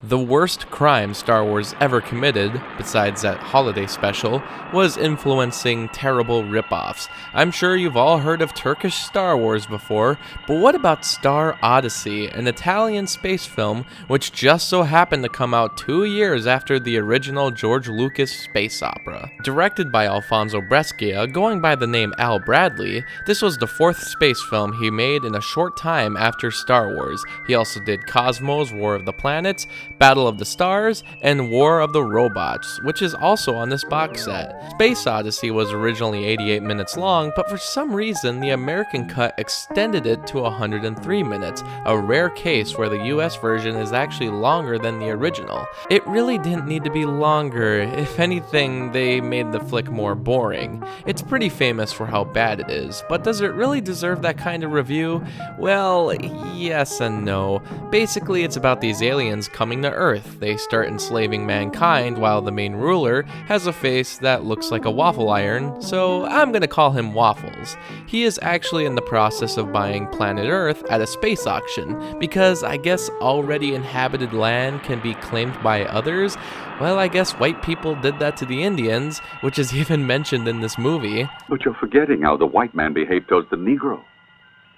The worst crime Star Wars ever committed, besides that holiday special, was influencing terrible ripoffs. I'm sure you've all heard of Turkish Star Wars before, but what about Star Odyssey, an Italian space film which just so happened to come out 2 years after the original George Lucas space opera? Directed by Alfonso Brescia, going by the name Al Bradley, this was the 4th space film he made in a short time after Star Wars. He also did Cosmos, War of the Planets, Battle of the Stars, and War of the Robots, which is also on this box set. Space Odyssey was originally 88 minutes long, but for some reason the American cut extended it to 103 minutes, a rare case where the US version is actually longer than the original. It really didn't need to be longer. If anything, they made the flick more boring. It's pretty famous for how bad it is, but does it really deserve that kind of review? Well, yes and no. Basically, it's about these aliens coming to Earth. They start enslaving mankind while the main ruler has a face that looks like a waffle iron, so I'm gonna call him Waffles. He is actually in the process of buying planet Earth at a space auction, because I guess already inhabited land can be claimed by others. Well, I guess white people did that to the Indians, which is even mentioned in this movie. But you're forgetting how the white man behaved towards the Negro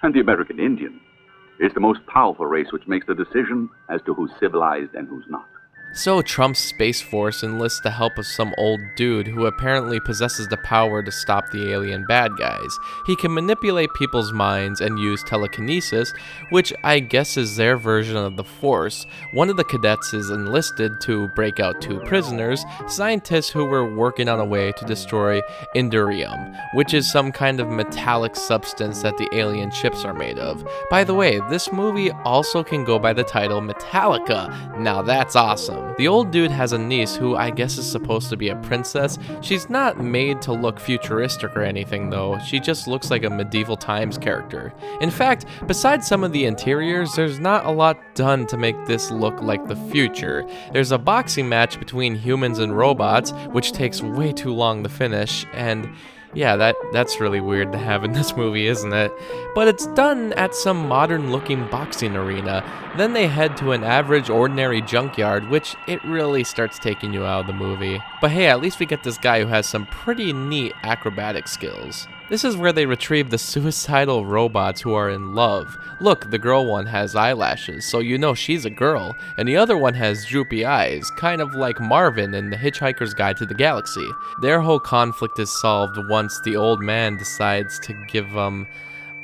and the American Indian. It's the most powerful race which makes the decision as to who's civilized and who's not. So Trump's Space Force enlists the help of some old dude who apparently possesses the power to stop the alien bad guys. He can manipulate people's minds and use telekinesis, which I guess is their version of the Force. One of the cadets is enlisted to break out 2 prisoners, scientists who were working on a way to destroy Indurium, which is some kind of metallic substance that the alien chips are made of. By the way, this movie also can go by the title Metallica. Now that's awesome. The old dude has a niece who I guess is supposed to be a princess. She's not made to look futuristic or anything though, she just looks like a medieval times character. In fact, besides some of the interiors, there's not a lot done to make this look like the future. There's a boxing match between humans and robots, which takes way too long to finish, and yeah, that's really weird to have in this movie, isn't it? But it's done at some modern-looking boxing arena. Then they head to an average, ordinary junkyard, which it really starts taking you out of the movie. But hey, at least we get this guy who has some pretty neat acrobatic skills. This is where they retrieve the suicidal robots who are in love. Look, the girl one has eyelashes, so you know she's a girl, and the other one has droopy eyes, kind of like Marvin in The Hitchhiker's Guide to the Galaxy. Their whole conflict is solved once the old man decides to give them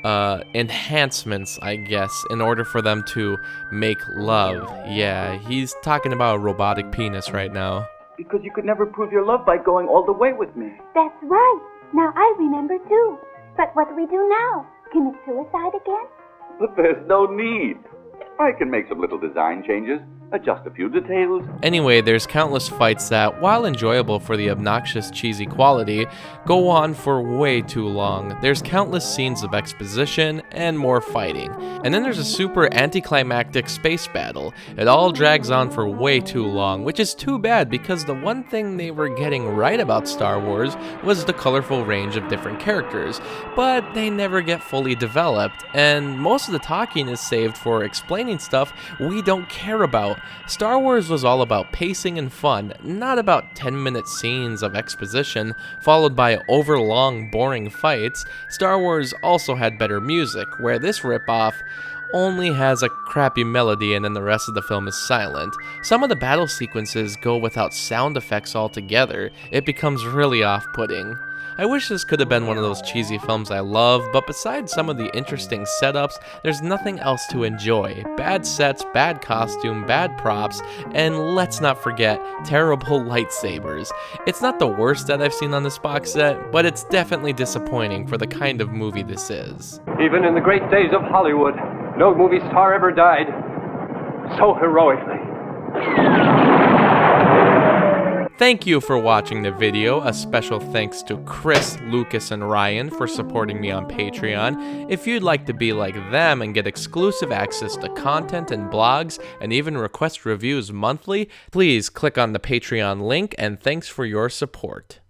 enhancements, I guess, in order for them to make love. Yeah, he's talking about a robotic penis right now. Because you could never prove your love by going all the way with me. That's right. Now I remember too. But what do we do now? Commit suicide again? But there's no need. I can make some little design changes, adjust a few details. Anyway, there's countless fights that, while enjoyable for the obnoxious cheesy quality, go on for way too long. There's countless scenes of exposition and more fighting. And then there's a super anticlimactic space battle. It all drags on for way too long, which is too bad because the one thing they were getting right about Star Wars was the colorful range of different characters, but they never get fully developed, and most of the talking is saved for explaining stuff we don't care about. Star Wars was all about pacing and fun, not about 10-minute scenes of exposition followed by overlong, boring fights. Star Wars also had better music, where this ripoff only has a crappy melody and then the rest of the film is silent. Some of the battle sequences go without sound effects altogether. It becomes really off-putting. I wish this could have been one of those cheesy films I love, but besides some of the interesting setups, there's nothing else to enjoy. Bad sets, bad costume, bad props, and let's not forget, terrible lightsabers. It's not the worst that I've seen on this box set, but it's definitely disappointing for the kind of movie this is. Even in the great days of Hollywood, no movie star ever died so heroically. Thank you for watching the video. A special thanks to Chris, Lucas, and Ryan for supporting me on Patreon. If you'd like to be like them and get exclusive access to content and blogs, and even request reviews monthly, please click on the Patreon link, and thanks for your support.